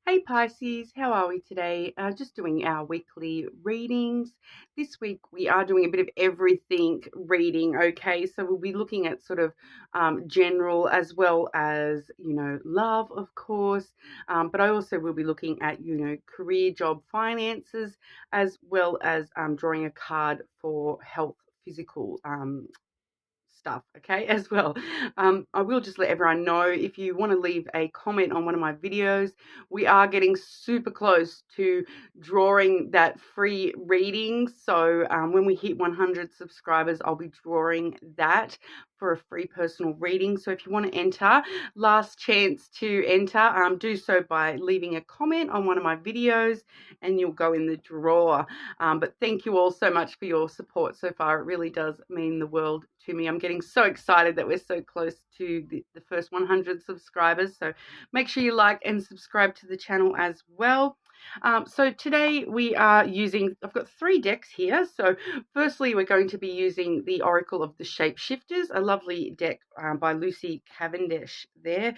Hey Pisces, how are we today? Just doing our weekly readings. This week we are doing a bit of everything reading, okay? So we'll be looking at sort of general as well as, love, of course. But I also will be looking at, career, job, finances, as well as drawing a card for health, physical stuff, okay, as well. I will just let everyone know, if you want to leave a comment on one of my videos, we are getting super close to drawing that free reading. So when we hit 100 subscribers, I'll be drawing that for a free personal reading. So if you want to enter, last chance to enter, do so by leaving a comment on one of my videos and you'll go in the draw. But thank you all so much for your support so far. It really does mean the world to me. I'm getting so excited that we're so close to the first 100 subscribers. So make sure you like and subscribe to the channel as well. So today we are using, I've got 3 decks here. So firstly, we're going to be using the Oracle of the Shapeshifters, a lovely deck by Lucy Cavendish there.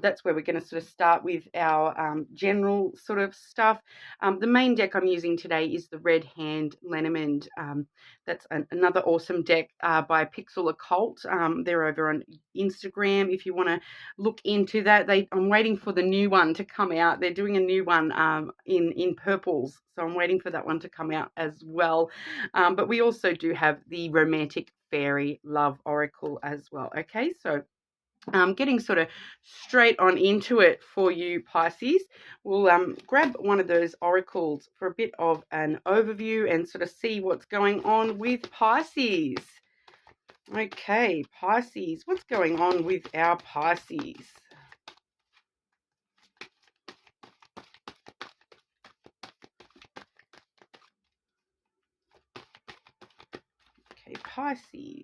That's where we're going to sort of start with our general sort of stuff. The main deck I'm using today is the Red Hand Lenormand. That's another awesome deck by Pixel Occult. They're over on Instagram if you want to look into that. I'm waiting for the new one to come out. They're doing a new one in purples, so I'm waiting for that one to come out as well. But we also do have the Romantic Fairy Love Oracle as well. Okay, so getting sort of straight on into it for you, Pisces. We'll grab one of those oracles for a bit of an overview and sort of see what's going on with Pisces. Okay, Pisces, what's going on with our Pisces? Okay, Pisces.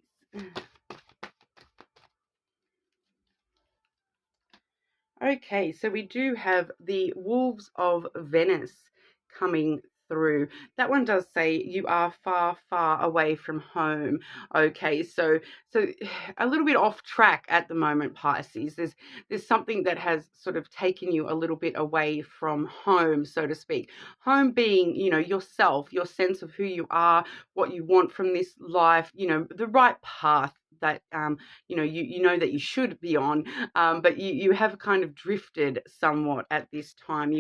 Okay, so we do have the Wolves of Venice coming through. That one does say you are far, far away from home. Okay, so a little bit off track at the moment, Pisces. There's something that has sort of taken you a little bit away from home, so to speak. Home being, yourself, your sense of who you are, what you want from this life, the right path that you know that you should be on, but you have kind of drifted somewhat at this time.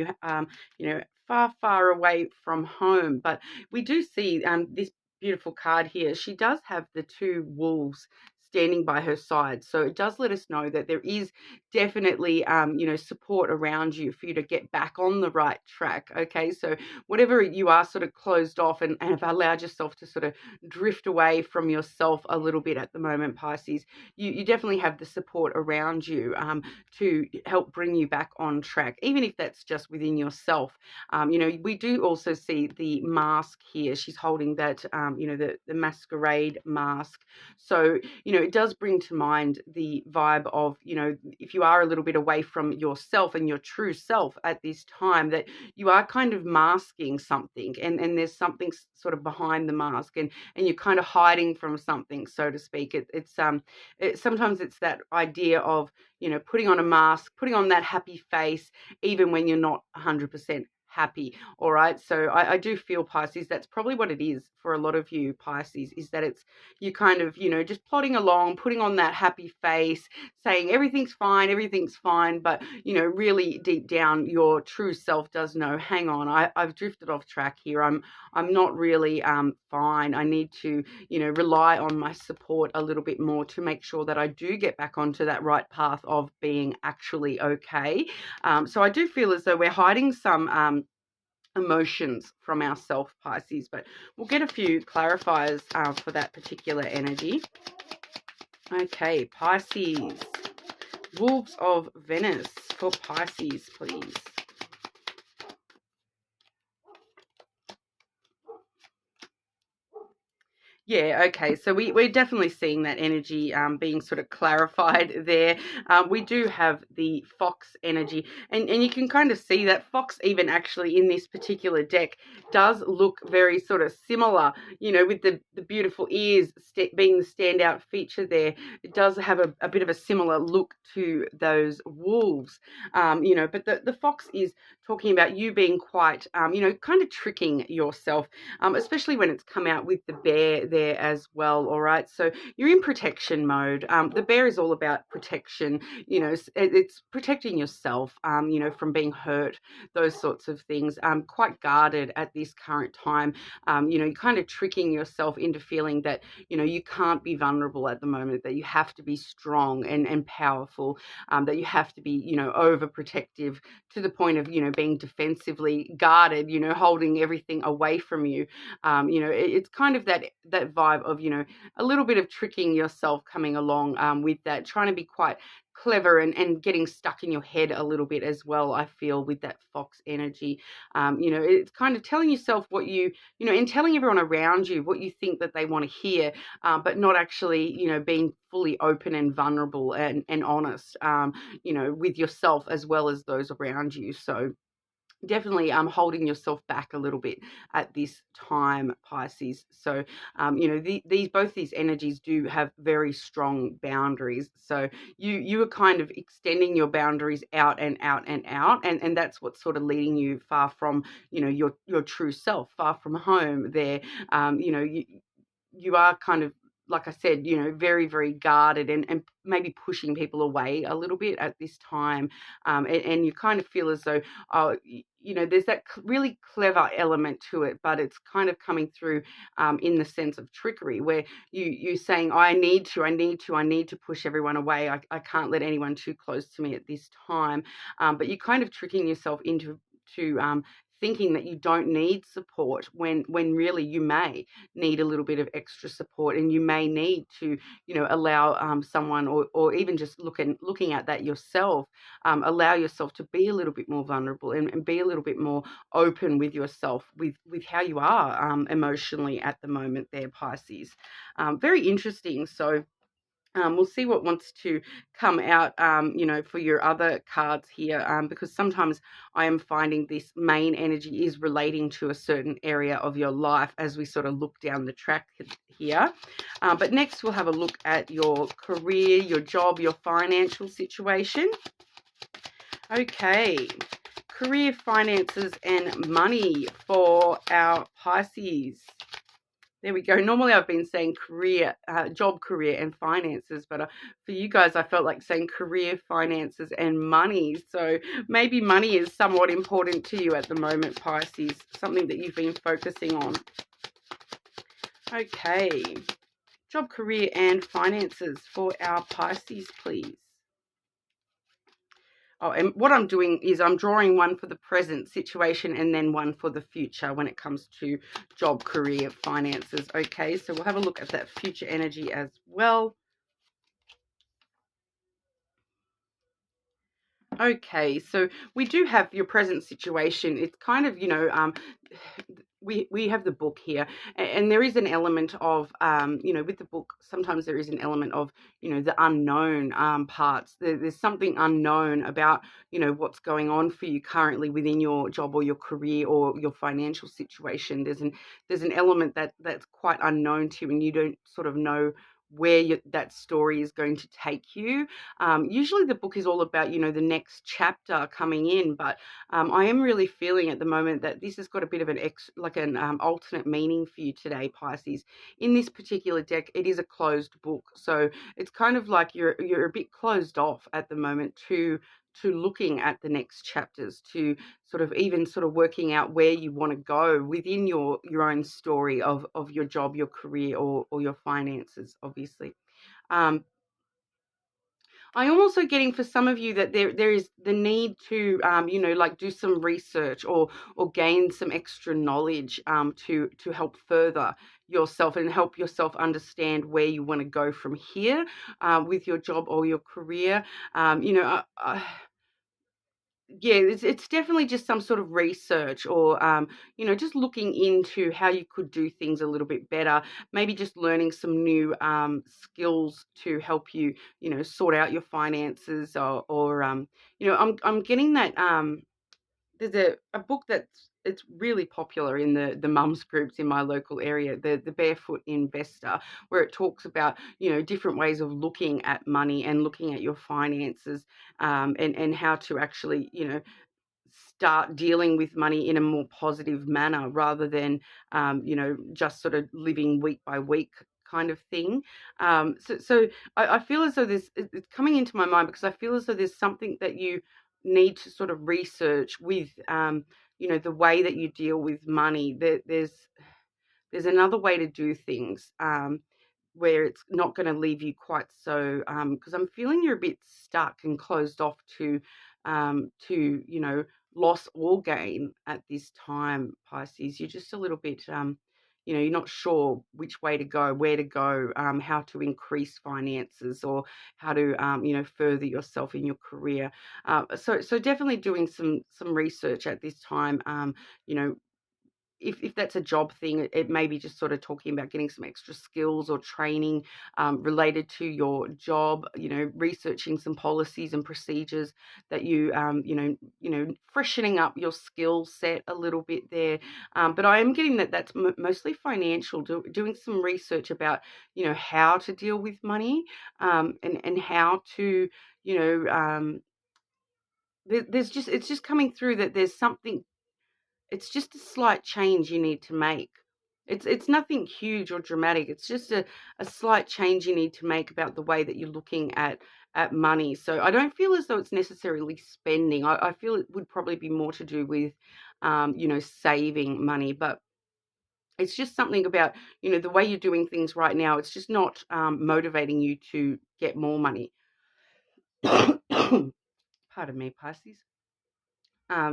Far away from home. But we do see this beautiful card here. She does have the 2 wolves standing by her side, so it does let us know that there is definitely support around you for you to get back on the right track. Okay, so whatever you are sort of closed off and have allowed yourself to sort of drift away from yourself a little bit at the moment, Pisces, you definitely have the support around you to help bring you back on track, even if that's just within yourself. We do also see the mask here. She's holding that, the masquerade mask. So, it does bring to mind the vibe of, if you are a little bit away from yourself and your true self at this time, that you are kind of masking something and there's something sort of behind the mask and you're kind of hiding from something, so to speak. Sometimes it's that idea of, putting on a mask, putting on that happy face, even when you're not 100% happy. All right, so I do feel, Pisces, that's probably what it is for a lot of you, Pisces, is that it's you kind of just plodding along, putting on that happy face, saying everything's fine, but really deep down your true self does know, hang on, I've drifted off track here. I'm not really fine. I need to rely on my support a little bit more to make sure that I do get back onto that right path of being actually okay. So I do feel as though we're hiding some emotions from ourself, Pisces, but we'll get a few clarifiers for that particular energy. Okay, Pisces, Wolves of Venice for Pisces, please. Yeah, okay. So we're definitely seeing that energy being sort of clarified there. We do have the fox energy, and you can kind of see that fox even actually in this particular deck does look very sort of similar, with the beautiful ears being the standout feature there. It does have a bit of a similar look to those wolves, but the fox is talking about you being quite, kind of tricking yourself, especially when it's come out with the bear there as well. All right. So you're in protection mode. The bear is all about protection. It's protecting yourself, from being hurt, those sorts of things. Quite guarded at this current time. You're kind of tricking yourself into feeling that, you can't be vulnerable at the moment, that you have to be strong and powerful, that you have to be, overprotective to the point of, being defensively guarded, holding everything away from you. It's kind of that vibe of, a little bit of tricking yourself coming along with that, trying to be quite clever and getting stuck in your head a little bit as well, I feel, with that fox energy. It's kind of telling yourself what and telling everyone around you what you think that they want to hear, but not actually, being fully open and vulnerable and honest, with yourself as well as those around you. So definitely holding yourself back a little bit at this time, Pisces. So these both these energies do have very strong boundaries, so you are kind of extending your boundaries out and out and out, and that's what's sort of leading you far from your true self, far from home there. You are kind of, like I said, very, very guarded and maybe pushing people away a little bit at this time. And you kind of feel as though, oh, there's that really clever element to it, but it's kind of coming through in the sense of trickery, where you're saying, oh, I need to push everyone away. I can't let anyone too close to me at this time. But you're kind of tricking yourself into thinking that you don't need support when really you may need a little bit of extra support, and you may need to allow someone, or even just looking at that yourself, allow yourself to be a little bit more vulnerable and be a little bit more open with yourself, with how you are emotionally at the moment there, Pisces. Very interesting. So we'll see what wants to come out, for your other cards here, because sometimes I am finding this main energy is relating to a certain area of your life as we sort of look down the track here. But next we'll have a look at your career, your job, your financial situation. Okay, career, finances, and money for our Pisces. There we go. Normally I've been saying career, job, career, and finances, but for you guys, I felt like saying career, finances, and money. So maybe money is somewhat important to you at the moment, Pisces, something that you've been focusing on. Okay, job, career, and finances for our Pisces, please. Oh, and what I'm doing is I'm drawing one for the present situation and then one for the future when it comes to job, career, finances. Okay, so we'll have a look at that future energy as well. Okay, so we do have your present situation. It's kind of, we have the book here, and there is an element of, with the book, sometimes there is an element of, the unknown parts. There's something unknown about, what's going on for you currently within your job or your career or your financial situation. There's an element that's quite unknown to you, and you don't sort of know where that story is going to take you. Usually the book is all about, the next chapter coming in, but I am really feeling at the moment that this has got a bit of an alternate meaning for you today, Pisces. In this particular deck, it is a closed book, so it's kind of like you're a bit closed off at the moment to looking at the next chapters, to sort of working out where you want to go within your own story of your job, your career, or your finances, obviously. I am also getting for some of you that there is the need to, like do some research or gain some extra knowledge to help further yourself and help yourself understand where you want to go from here with your job or your career. yeah, it's definitely just some sort of research, or just looking into how you could do things a little bit better. Maybe just learning some new skills to help you, sort out your finances, or I'm getting that. There's a book that's it's really popular in the mums groups in my local area, the Barefoot Investor, where it talks about, different ways of looking at money and looking at your finances, and how to actually, start dealing with money in a more positive manner, rather than, just sort of living week by week kind of thing. So I feel as though it's coming into my mind, because I feel as though there's something that you need to sort of research with, the way that you deal with money. There's another way to do things, where it's not going to leave you quite so, because I'm feeling you're a bit stuck and closed off to loss or gain at this time, Pisces. You're just a little bit, you're not sure which way to go, where to go, how to increase finances, or how to, further yourself in your career. So definitely doing some research at this time. You know, if that's a job thing, it may be just sort of talking about getting some extra skills or training, related to your job. Researching some policies and procedures that freshening up your skill set a little bit there. But I am getting that's mostly financial. Doing some research about how to deal with money, and how to you know. There's just it's just coming through that there's something. It's just a slight change you need to make. It's nothing huge or dramatic. It's just a slight change you need to make about the way that you're looking at money. So I don't feel as though it's necessarily spending. I feel it would probably be more to do with, saving money. But it's just something about, the way you're doing things right now. It's just not, motivating you to get more money. Pardon me, Pisces.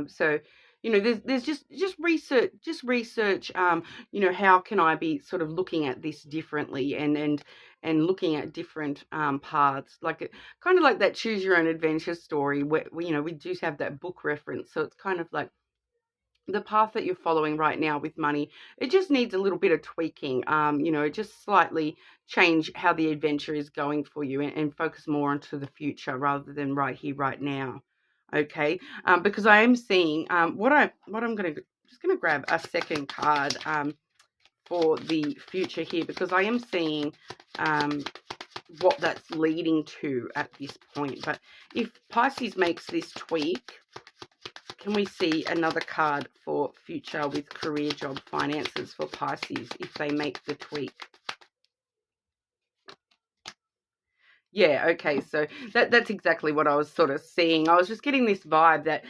So, there's just research. How can I be sort of looking at this differently, and looking at different paths, like kind of like that choose your own adventure story, where we do have that book reference. So it's kind of like the path that you're following right now with money. It just needs a little bit of tweaking. Just slightly change how the adventure is going for you, and focus more onto the future rather than right here, right now. Okay, because I am seeing, what I'm going to just going to grab a second card, for the future here, because I am seeing, what that's leading to at this point. But if Pisces makes this tweak, can we see another card for future with career, job, finances for Pisces if they make the tweak? Yeah, okay, so that's exactly what I was sort of seeing. I was just getting this vibe that,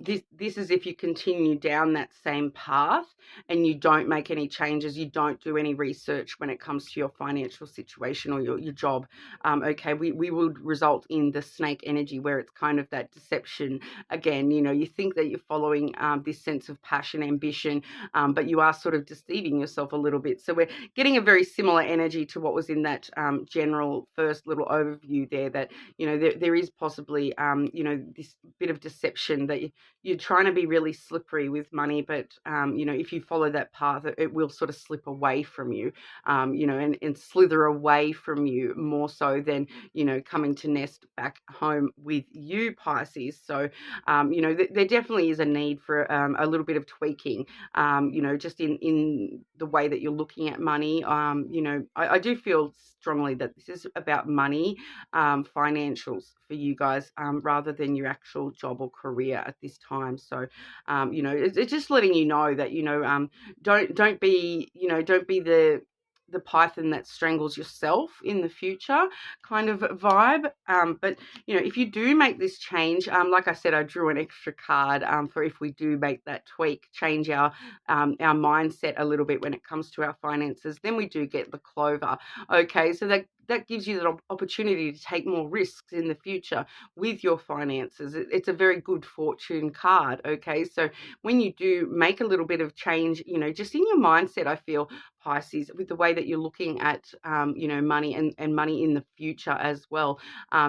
this is if you continue down that same path and you don't make any changes, you don't do any research when it comes to your financial situation or your job. Okay, we would result in the snake energy, where it's kind of that deception again. You think that you're following, this sense of passion, ambition, but you are sort of deceiving yourself a little bit. So we're getting a very similar energy to what was in that, general first little overview there, that there is possibly, this bit of deception, that you're trying to be really slippery with money, but if you follow that path, it will sort of slip away from you, and slither away from you more so than coming to nest back home with you, Pisces. So there definitely is a need for, a little bit of tweaking, just in the way that you're looking at money. I do feel strongly that this is about money, financials for you guys, rather than your actual job or career at this time. So, it's just letting you know that, don't be, don't be the python that strangles yourself in the future kind of vibe. But if you do make this change, like I said, I drew an extra card, for if we do make that tweak, change our mindset a little bit when it comes to our finances, then we do get the clover. Okay, so that gives you the opportunity to take more risks in the future with your finances. It's a very good fortune card. Okay, so when you do make a little bit of change, just in your mindset, I feel, Pisces, with the way that you're looking at money and money in the future as well,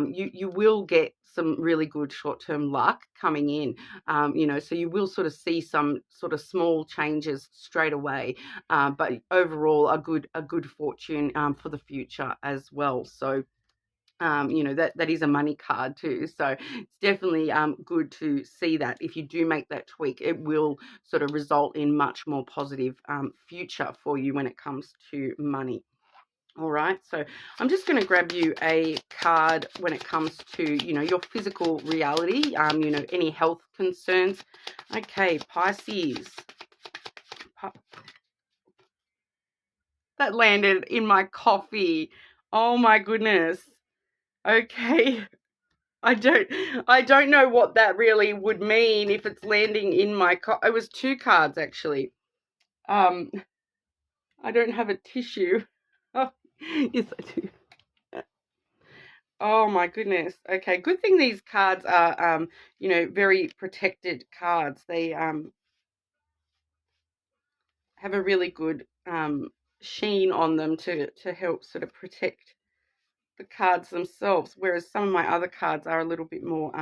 you will get some really good short-term luck coming in. So you will sort of see some sort of small changes straight away, but overall a good fortune for the future as well. So that is a money card too. So it's definitely good to see that if you do make that tweak, it will sort of result in much more positive future for you when it comes to money. All right, so I'm just going to grab you a card when it comes to, your physical reality, any health concerns. Okay, Pisces. That landed in my coffee. Oh my goodness. Okay. I don't know what that really would mean if it's landing in my it was two cards actually. I don't have a tissue. Oh, yes, I do. Oh my goodness. Okay, good thing these cards are very protected cards. They have a really good sheen on them to help sort of protect the cards themselves, whereas some of my other cards are a little bit more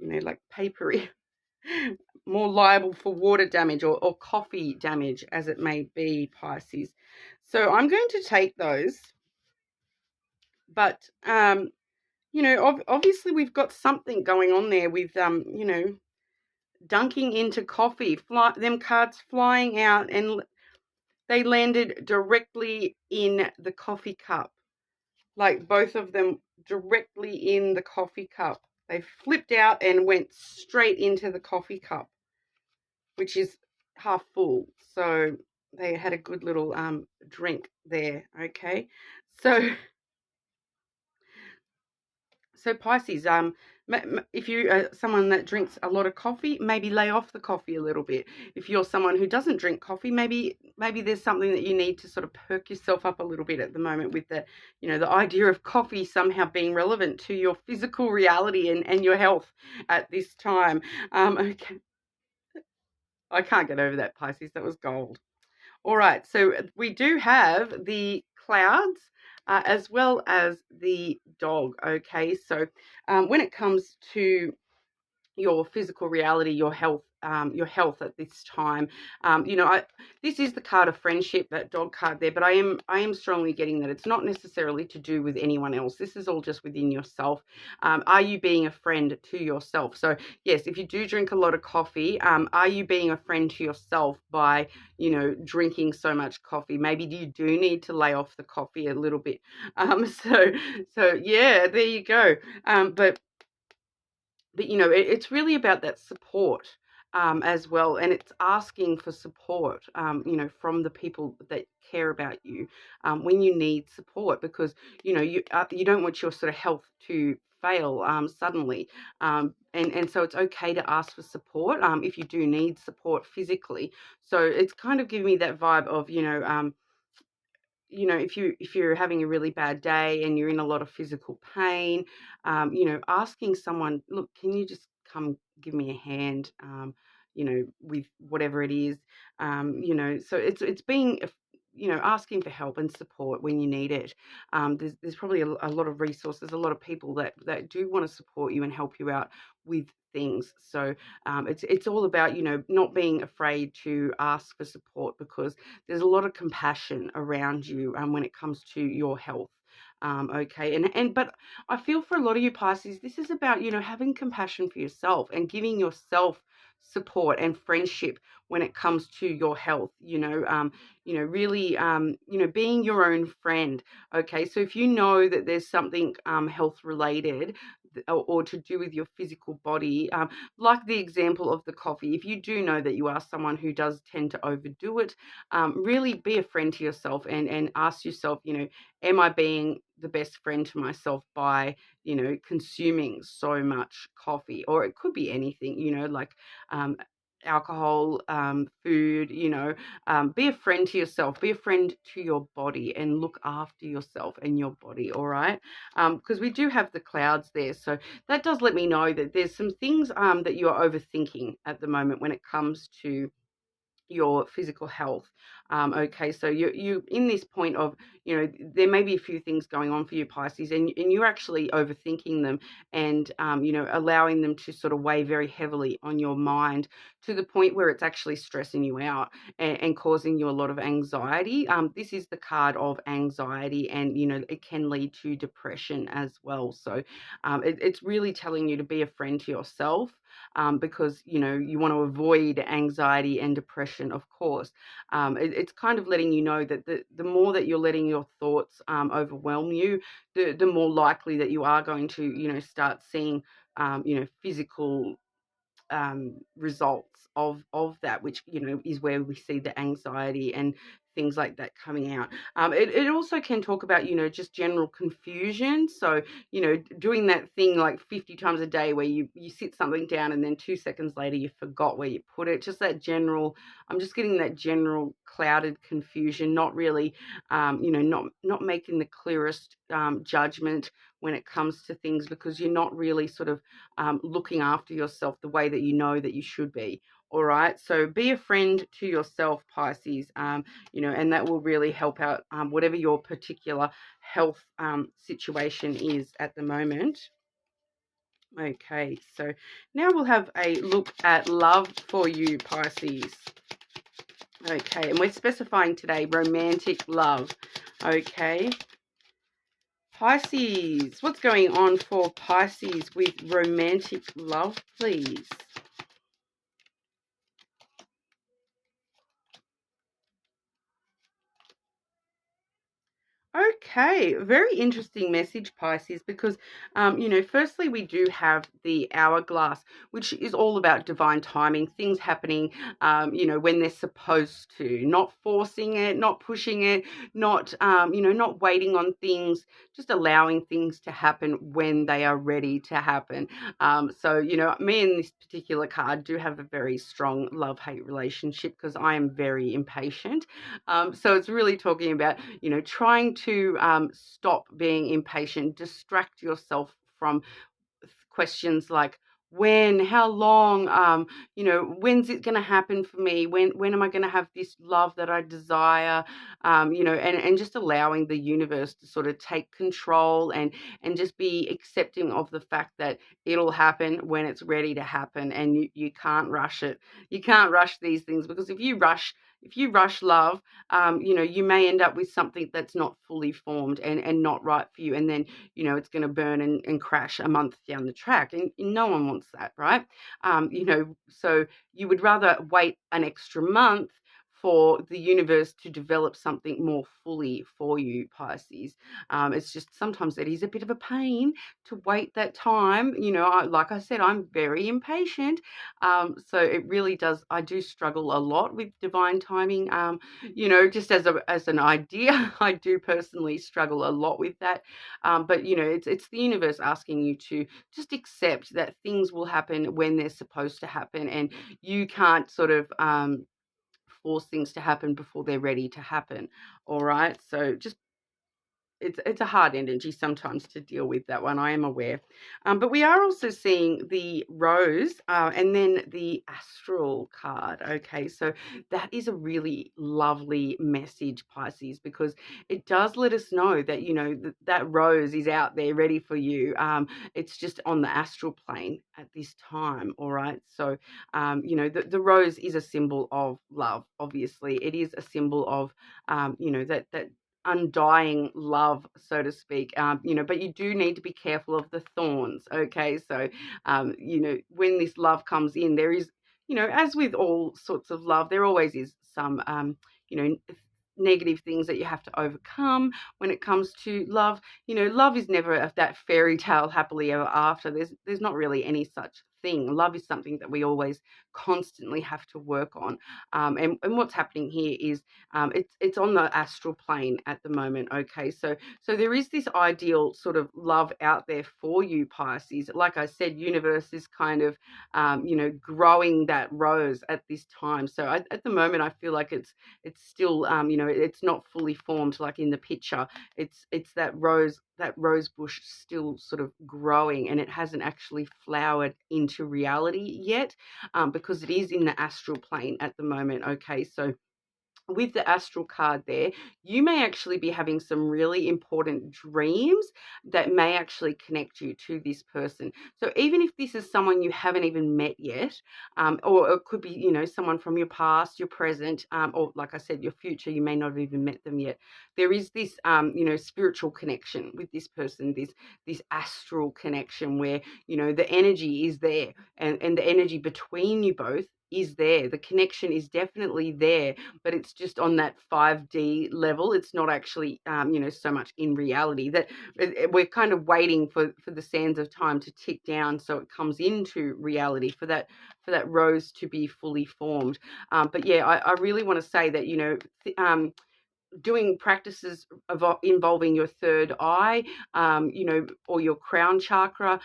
like papery, more liable for water damage or coffee damage, as it may be, Pisces. So I'm going to take those, but obviously we've got something going on there with dunking into coffee, them cards flying out, and they landed directly in the coffee cup, like both of them directly in the coffee cup. They flipped out and went straight into the coffee cup, which is half full. So they had a good little drink there. Okay, so Pisces, if you are someone that drinks a lot of coffee, maybe lay off the coffee a little bit. If you're someone who doesn't drink coffee, maybe there's something that you need to sort of perk yourself up a little bit at the moment with the idea of coffee somehow being relevant to your physical reality and your health at this time. Okay, I can't get over that, Pisces. That was gold. All right, so we do have the clouds as well as the dog. Okay, so when it comes to your physical reality, your health at this time. This is the card of friendship, that dog card there, but I am strongly getting that it's not necessarily to do with anyone else. This is all just within yourself. Are you being a friend to yourself? So yes, if you do drink a lot of coffee, are you being a friend to yourself by, drinking so much coffee? Maybe you do need to lay off the coffee a little bit. So yeah, there you go. But it's really about that support as well, and it's asking for support, from the people that care about you when you need support, because you don't want your sort of health to fail suddenly, and so it's okay to ask for support if you do need support physically. So it's kind of giving me that vibe of if you're having a really bad day and you're in a lot of physical pain, asking someone, look, can you just come give me a hand, with whatever it is, so it's being, asking for help and support when you need it. There's probably a lot of resources, a lot of people that do want to support you and help you out with things. So it's all about, not being afraid to ask for support, because there's a lot of compassion around you when it comes to your health. Okay, but I feel for a lot of you Pisces, this is about having compassion for yourself and giving yourself support and friendship when it comes to your health. Really, being your own friend. Okay, so if you know that there's something health related or to do with your physical body, like the example of the coffee, if you do know that you are someone who does tend to overdo it, really be a friend to yourself and ask yourself, am I being the best friend to myself by, consuming so much coffee? Or it could be anything, like alcohol, food, be a friend to yourself, be a friend to your body, and look after yourself and your body, all right? Because we do have the clouds there. So that does let me know that there's some things that you're overthinking at the moment when it comes to your physical health. Okay, so you in this point of, there may be a few things going on for you, Pisces, and you're actually overthinking them, and allowing them to sort of weigh very heavily on your mind, to the point where it's actually stressing you out, and causing you a lot of anxiety. This is the card of anxiety, and it can lead to depression as well. So it's really telling you to be a friend to yourself, because you want to avoid anxiety and depression, of course. It's kind of letting you know that the more that you're letting your thoughts overwhelm you, the more likely that you are going to start seeing physical results of that, which is where we see the anxiety and things like that coming out. It also can talk about just general confusion. So doing that thing like 50 times a day, where you sit something down and then 2 seconds later you forgot where you put it. Just that general, I'm just getting that general clouded confusion, not really not making the clearest judgment when it comes to things, because you're not really sort of looking after yourself the way that that you should be. All right, so be a friend to yourself, Pisces, and that will really help out whatever your particular health situation is at the moment. Okay, so now we'll have a look at love for you, Pisces. Okay, and we're specifying today romantic love. Okay, Pisces, what's going on for Pisces with romantic love, please? Okay, very interesting message, Pisces, because, firstly, we do have the hourglass, which is all about divine timing, things happening, when they're supposed to, not forcing it, not pushing it, not waiting on things, just allowing things to happen when they are ready to happen. So, me and this particular card do have a very strong love-hate relationship, because I am very impatient. So it's really talking about, trying to stop being impatient, distract yourself from questions like when, how long, when's it going to happen for me? When am I going to have this love that I desire? And just allowing the universe to sort of take control, and just be accepting of the fact that it'll happen when it's ready to happen, and you can't rush it. You can't rush these things, because if you rush love, you may end up with something that's not fully formed, and not right for you. And then, it's going to burn and crash a month down the track. And no one wants that, right? So you would rather wait an extra month for the universe to develop something more fully for you, Pisces. It's just sometimes it is a bit of a pain to wait that time. Like I said, I'm very impatient. So it really does. I do struggle a lot with divine timing. Just as an idea, I do personally struggle a lot with that. But it's the universe asking you to just accept that things will happen when they're supposed to happen, and you can't sort of force things to happen before they're ready to happen. All right, so just it's a hard energy sometimes to deal with, that one, I am aware. But we are also seeing the rose, and then the astral card. Okay, so that is a really lovely message, Pisces, because it does let us know that that rose is out there ready for you. It's just on the astral plane at this time. All right, so the rose is a symbol of love. Obviously, it is a symbol of that undying love, so to speak. But you do need to be careful of the thorns. Okay, so when this love comes in, there is, as with all sorts of love, there always is some negative things that you have to overcome when it comes to love. Love is never that fairy tale happily ever after. There's not really any such thing. Love is something that we always constantly have to work on. And what's happening here is it's on the astral plane at the moment. Okay, so there is this ideal sort of love out there for you, Pisces. Like I said, universe is kind of growing that rose at this time. So at the moment, I feel like it's still it's not fully formed like in the picture. It's that rose bush still sort of growing, and it hasn't actually flowered into reality yet, because it is in the astral plane at the moment. Okay, so with the astral card there, you may actually be having some really important dreams that may actually connect you to this person. So even if this is someone you haven't even met yet, or it could be, someone from your past, your present, or like I said, your future, you may not have even met them yet. There is this, spiritual connection with this person, this astral connection where, the energy is there, and the energy between you both is there. The connection is definitely there, but it's just on that 5D level. It's not actually, so much in reality. That we're kind of waiting for the sands of time to tick down so it comes into reality for that rose to be fully formed. But yeah, I really want to say that, doing practices involving your third eye, or your crown chakra,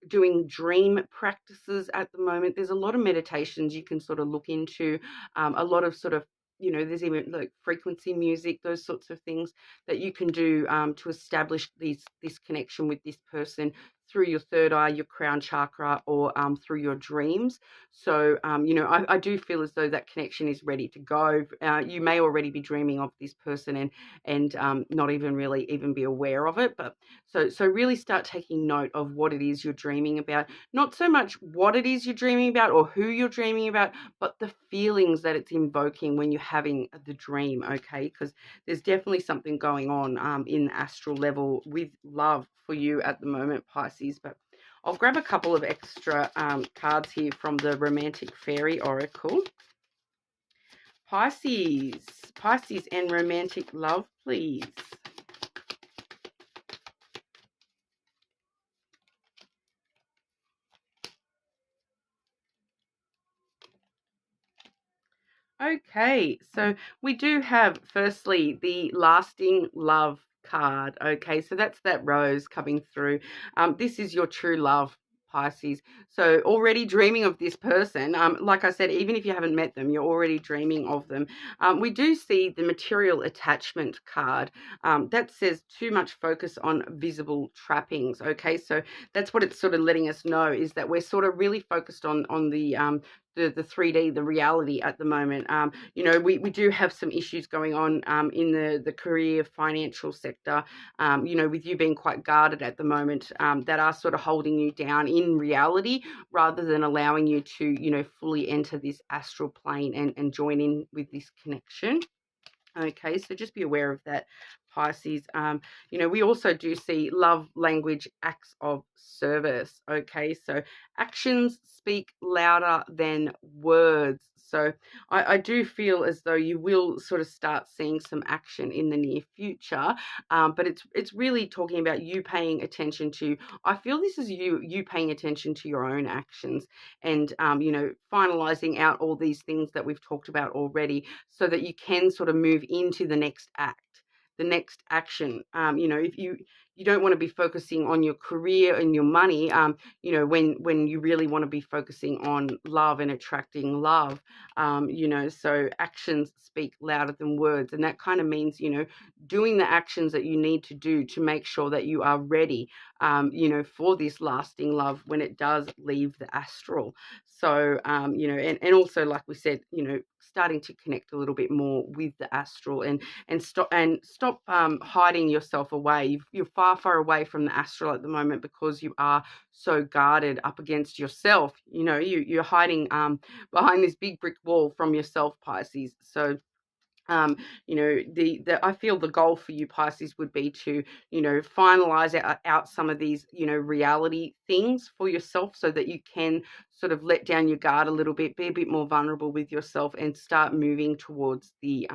doing dream practices at the moment. There's a lot of meditations you can sort of look into, a lot of sort of, there's even like frequency music, those sorts of things that you can do to establish this connection with this person through your third eye, your crown chakra, or through your dreams. So, I do feel as though that connection is ready to go. You may already be dreaming of this person and not even really even be aware of it. But so really start taking note of what it is you're dreaming about. Not so much what it is you're dreaming about or who you're dreaming about, but the feelings that it's invoking when you're having the dream, okay? Because there's definitely something going on in the astral level with love for you at the moment, Pisces. But I'll grab a couple of extra cards here from the Romantic Fairy Oracle. Pisces and romantic love, please. Okay, so we do have firstly the lasting love card. Okay, so that's that rose coming through. This is your true love, Pisces. So already dreaming of this person. Like I said, even if you haven't met them, you're already dreaming of them. We do see the material attachment card. That says too much focus on visible trappings. Okay, so that's what it's sort of letting us know, is that we're sort of really focused on the 3D, the reality at the moment. We do have some issues going on in the career financial sector, with you being quite guarded at the moment, that are sort of holding you down in reality rather than allowing you to, fully enter this astral plane and join in with this connection. Okay, so just be aware of that, Pisces. We also do see love language acts of service. Okay, so actions speak louder than words. So I do feel as though you will sort of start seeing some action in the near future, but it's really talking about you paying attention to. I feel this is you paying attention to your own actions and finalizing out all these things that we've talked about already, so that you can sort of move into the next act, the next action. If you don't want to be focusing on your career and your money, when you really want to be focusing on love and attracting love, so actions speak louder than words. And that kind of means, doing the actions that you need to do to make sure that you are ready, for this lasting love when it does leave the astral. So, and also, like we said, starting to connect a little bit more with the astral and stop hiding yourself away. You're far away from the astral at the moment because you are so guarded up against yourself. You're hiding behind this big brick wall from yourself, Pisces. So I feel the goal for you, Pisces, would be to, finalize out some of these, reality things for yourself, so that you can sort of let down your guard a little bit, be a bit more vulnerable with yourself, and start moving towards the,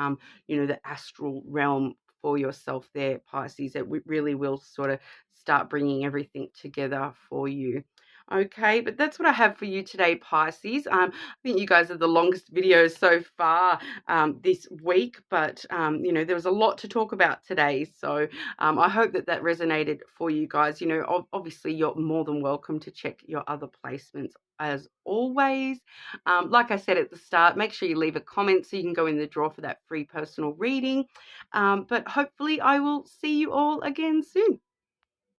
the astral realm for yourself there, Pisces. It really will sort of start bringing everything together for you. Okay, but that's what I have for you today, Pisces. I think you guys are the longest videos so far this week, but there was a lot to talk about today. So I hope that that resonated for you guys. Obviously, you're more than welcome to check your other placements as always. Like I said at the start, make sure you leave a comment so you can go in the draw for that free personal reading. But hopefully, I will see you all again soon.